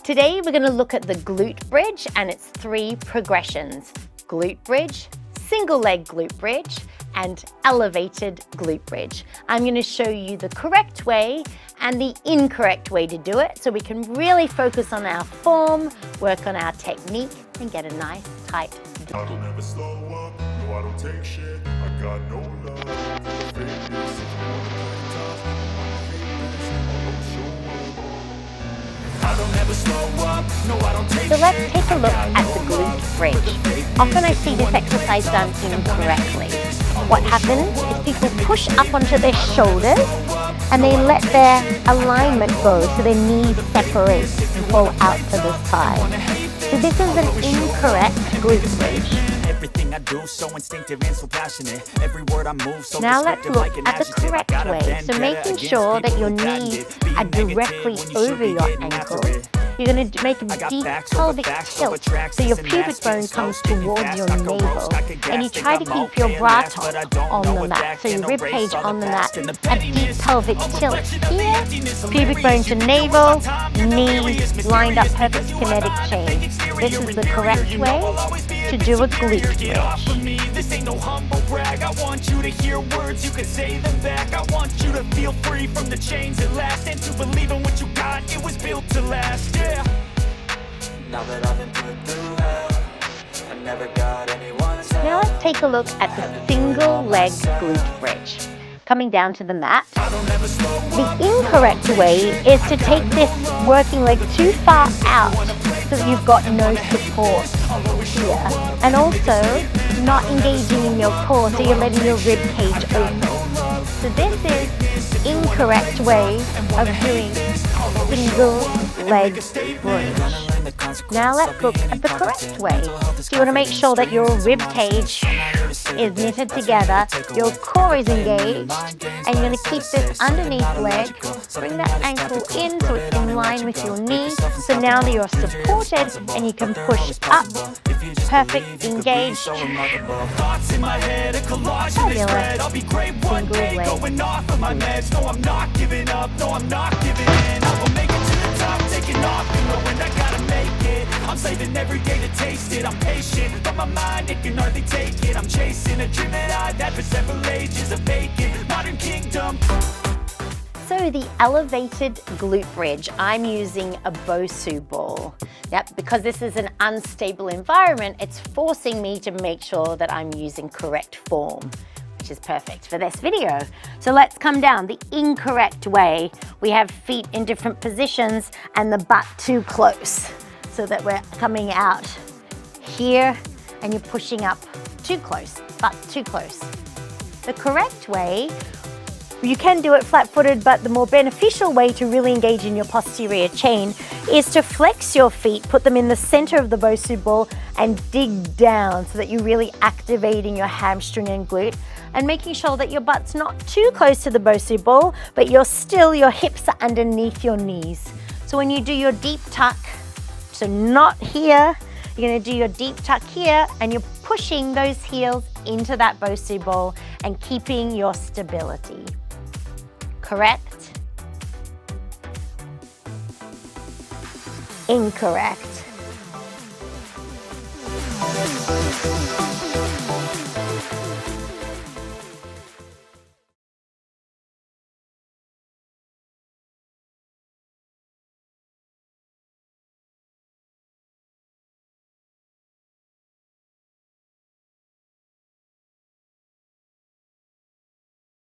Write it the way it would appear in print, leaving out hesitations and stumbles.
Today we're going to look at the glute bridge and its 3 progressions. Glute bridge, single leg glute bridge, and elevated glute bridge. I'm going to show you the correct way and the incorrect way to do it so we can really focus on our form, work on our technique, and get a nice tight booty. I don't ever slow up, no I don't take shit, I got no love for the fakeness. I don't ever slow up, no I don't take shit. So let's take a look at the glute bridge. Often I see this exercise done incorrectly. What happens is people push up onto their shoulders and they let their alignment go so their knees separate and fall out to the side. So this is an incorrect glute bridge. Everything I do so instinctive and so passionate. Every word I move so now let's look at the correct way. So making sure that your knees are directly over your ankles. You're going to make a deep pelvic tilt so your pubic bone comes towards your navel, and you try to keep your bra top on the mat, so your rib cage on the mat, a deep pelvic tilt here, pubic bone to navel, knees lined up, perfect kinetic change. This is the correct way to do a glute bridge. This ain't no humble brag. I want you to hear words, you can say them back. I want you to feel free from the chains that last, and to believe in what you got, it was built to last. Yeah. Now that I've been put through hell, I never got anyone's help. Now let's take a look at the single leg glute bridge. Coming down to the mat. The incorrect way is to take this working leg too far out so that you've got no support here. And also not engaging in your core, so you're letting your rib cage open. So this is incorrect way of doing single leg bridge. Now let's look at the correct way. So you want to make sure that your rib cage is knitted together, your core is engaged, and you're going to keep this underneath leg, bring that ankle in so it's in line with your knee. So now that you're supported and you can push up, perfect, engaged, fabulous, single leg. Going off of my meds, no I'm not giving up, no I'm not giving in. I will make it to the top, taking off, you know when I gotta make it. I'm saving every day to taste it, I'm patient, but my mind, it can hardly take it. I'm chasing a dream that I've had for several ages, a vacant modern kingdom. So the elevated glute bridge, I'm using a Bosu ball. Yep, because this is an unstable environment, it's forcing me to make sure that I'm using correct form, which is perfect for this video. So let's come down the incorrect way. We have feet in different positions and the butt too close, so that we're coming out here and you're pushing up too close, butt too close. The correct way, you can do it flat-footed, but the more beneficial way to really engage in your posterior chain is to flex your feet, put them in the center of the Bosu ball and dig down so that you're really activating your hamstring and glute and making sure that your butt's not too close to the Bosu ball, but your hips are underneath your knees. So when you do your deep tuck, so not here, you're going to do your deep tuck here and you're pushing those heels into that Bosu ball and keeping your stability. Correct? Incorrect.